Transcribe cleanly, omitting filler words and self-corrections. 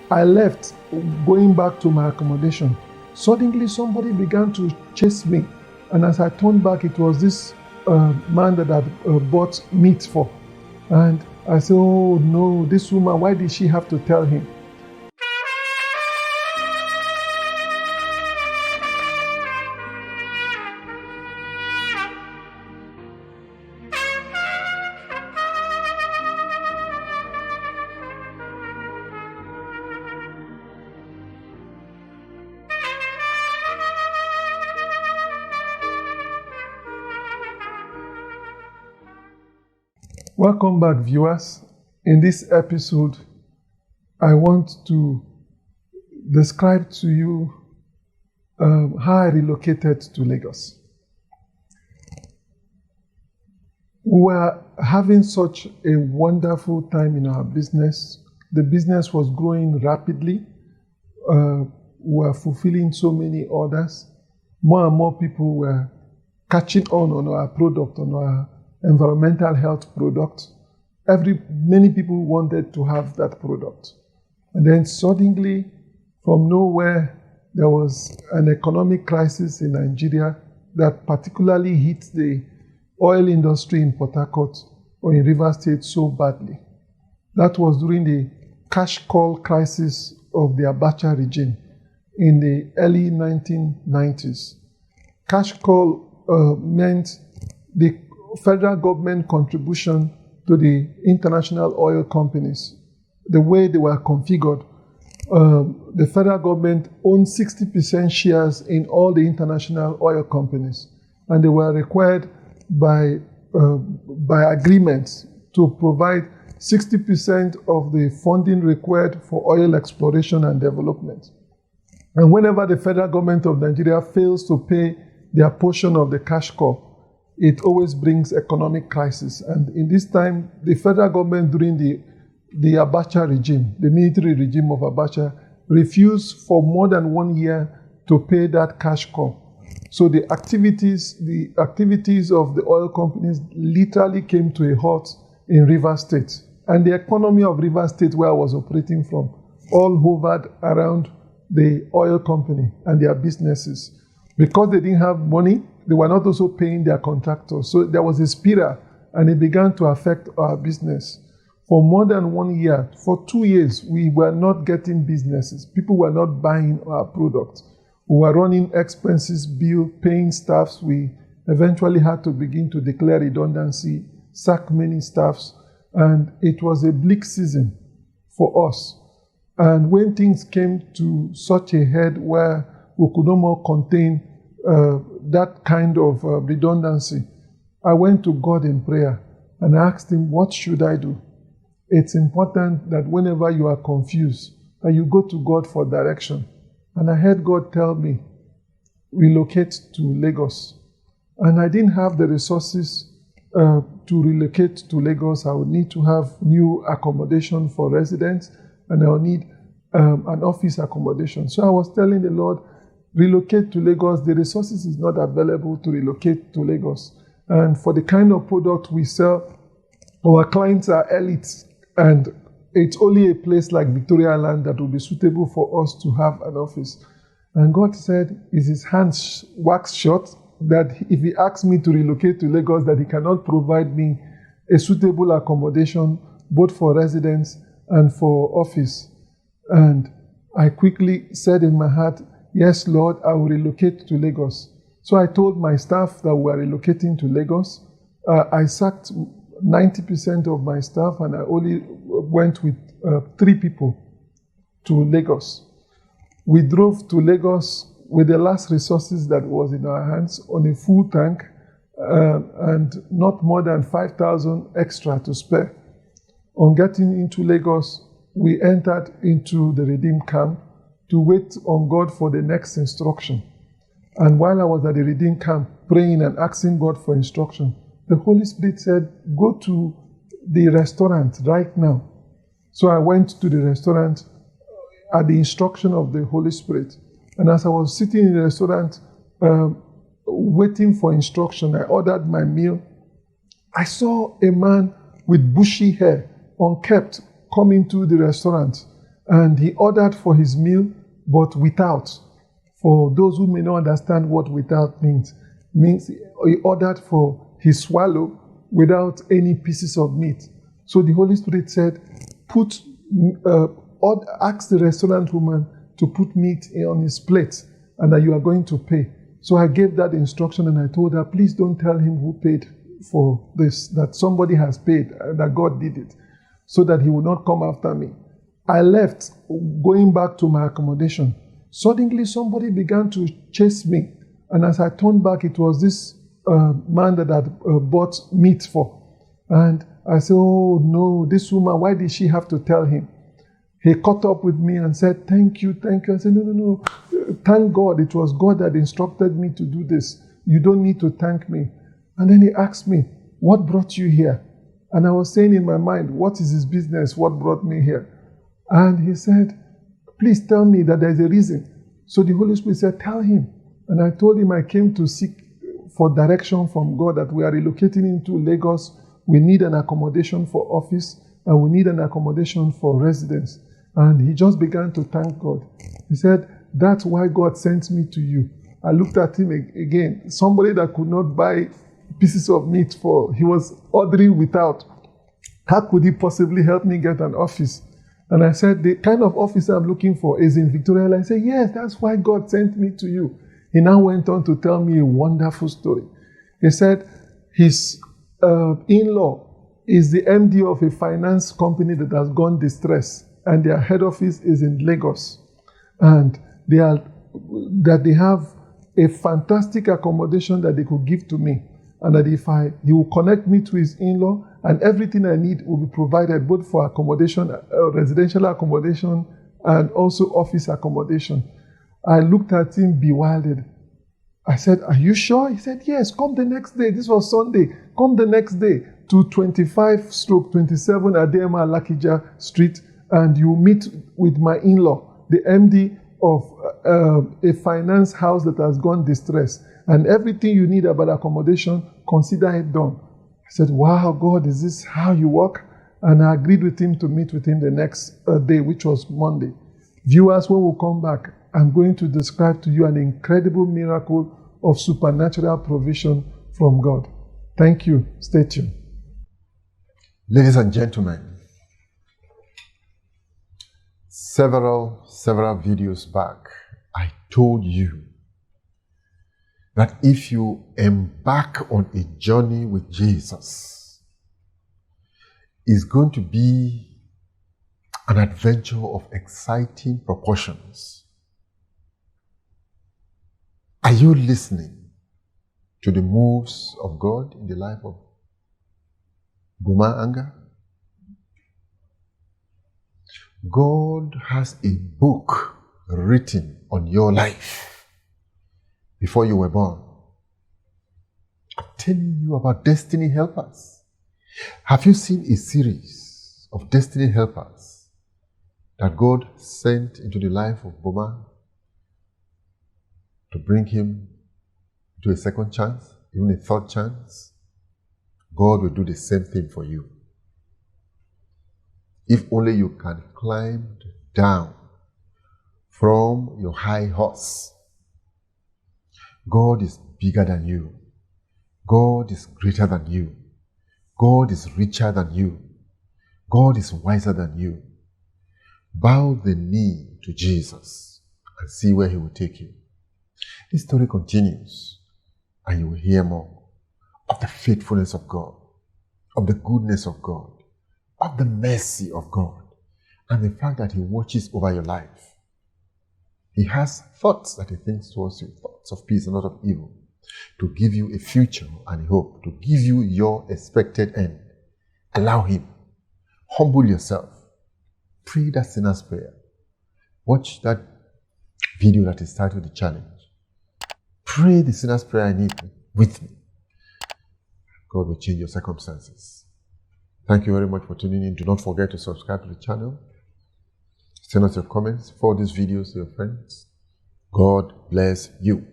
I left, going back to my accommodation. Suddenly, somebody began to chase me. And as I turned back, it was this man that I'd bought meat for. And I said, oh no, this woman, why did she have to tell him? Welcome back, viewers. In this episode, I want to describe to you how I relocated to Lagos. We were having such a wonderful time in our business. The business was growing rapidly. We were fulfilling so many orders. More and more people were catching on our product, on our environmental health product. Many people wanted to have that product. And then suddenly, from nowhere, there was an economic crisis in Nigeria that particularly hit the oil industry in Port Harcourt or in Rivers State so badly. That was during the cash call crisis of the Abacha regime in the early 1990s. Cash call meant the federal government contribution to the international oil companies. The way they were configured, the federal government owned 60% shares in all the international oil companies, and they were required by agreement to provide 60% of the funding required for oil exploration and development. And whenever the federal government of Nigeria fails to pay their portion of the cash call, it always brings economic crisis. And in this time, the federal government during the Abacha regime, the military regime of Abacha, refused for more than 1 year to pay that cash call. So the activities of the oil companies literally came to a halt in Rivers State. And the economy of Rivers State, where I was operating from, all hovered around the oil company and their businesses. Because they didn't have money, they were not also paying their contractors. So there was a spiral, and it began to affect our business. For more than 1 year, for 2 years, we were not getting businesses. People were not buying our products. We were running expenses, bill, paying staffs. We eventually had to begin to declare redundancy, sack many staffs, and it was a bleak season for us. And when things came to such a head where we could no more contain that kind of redundancy, I went to God in prayer and asked him, what should I do? It's important that whenever you are confused, that you go to God for direction. And I heard God tell me, relocate to Lagos. And I didn't have the resources to relocate to Lagos. I would need to have new accommodation for residents, and I would need an office accommodation. So I was telling the Lord, relocate to Lagos. The resources is not available to relocate to Lagos. And for the kind of product we sell, our clients are elites, and it's only a place like Victoria Island that will be suitable for us to have an office. And God said, is his hands wax short, that if he asks me to relocate to Lagos, that he cannot provide me a suitable accommodation, both for residents and for office. And I quickly said in my heart, yes, Lord, I will relocate to Lagos. So I told my staff that we were relocating to Lagos. I sacked 90% of my staff, and I only went with 3 people to Lagos. We drove to Lagos with the last resources that was in our hands on a full tank and not more than 5,000 extra to spare. On getting into Lagos, we entered into the Redeem camp to wait on God for the next instruction. And while I was at the Redeem camp praying and asking God for instruction, the Holy Spirit said, go to the restaurant right now. So I went to the restaurant at the instruction of the Holy Spirit. And as I was sitting in the restaurant, waiting for instruction, I ordered my meal. I saw a man with bushy hair, unkempt, come into the restaurant. And he ordered for his meal, but without. For those who may not understand what without means he ordered for his swallow without any pieces of meat. So the Holy Spirit said, ask the restaurant woman to put meat on his plate and that you are going to pay. So I gave that instruction and I told her, please don't tell him who paid for this, that somebody has paid, that God did it, so that he will not come after me. I left, going back to my accommodation. Suddenly somebody began to chase me. And as I turned back, it was this man that had bought meat for. And I said, oh no, this woman, why did she have to tell him? He caught up with me and said, thank you. I said, no. Thank God. It was God that instructed me to do this. You don't need to thank me. And then he asked me, what brought you here? And I was saying in my mind, what is his business? What brought me here? And he said, please tell me that there's a reason. So the Holy Spirit said, tell him. And I told him I came to seek for direction from God, that we are relocating into Lagos. We need an accommodation for office and we need an accommodation for residence. And he just began to thank God. He said, that's why God sent me to you. I looked at him again, somebody that could not buy pieces of meat for, he was ordering without. How could he possibly help me get an office? And I said, the kind of office I'm looking for is in Victoria. I said, yes, that's why God sent me to you. He now went on to tell me a wonderful story. He said his in-law is the MD of a finance company that has gone distress, and their head office is in Lagos. And they have a fantastic accommodation that they could give to me. And that he will connect me to his in-law, and everything I need will be provided, both for accommodation, residential accommodation, and also office accommodation. I looked at him bewildered. I said, are you sure? He said, yes, come the next day. This was Sunday. Come the next day to 25/27 Adema Lakija Street, and you meet with my in-law, the MD of a finance house that has gone distress. And everything you need about accommodation, consider it done. I said, wow, God, is this how you work? And I agreed with him to meet with him the next day, which was Monday. Viewers, when we come back, I'm going to describe to you an incredible miracle of supernatural provision from God. Thank you. Stay tuned. Ladies and gentlemen, several videos back, I told you that if you embark on a journey with Jesus, it's going to be an adventure of exciting proportions. Are you listening to the moves of God in the life of Buma Anga? God has a book written on your life before you were born. I'm telling you about destiny helpers. Have you seen a series of destiny helpers that God sent into the life of Boma to bring him to a second chance, even a third chance? God will do the same thing for you. If only you can climb down from your high horse. God is bigger than you. God is greater than you. God is richer than you. God is wiser than you. Bow the knee to Jesus and see where he will take you. This story continues, and you will hear more of the faithfulness of God, of the goodness of God, of the mercy of God, and the fact that he watches over your life. He has thoughts that he thinks towards you, thoughts of peace and not of evil, to give you a future and hope, to give you your expected end. Allow him. Humble yourself. Pray that sinner's prayer. Watch that video that is titled The Challenge. Pray the sinner's prayer I need with me. God will change your circumstances. Thank you very much for tuning in. Do not forget to subscribe to the channel. Send us your comments. Forward these videos to your friends. God bless you.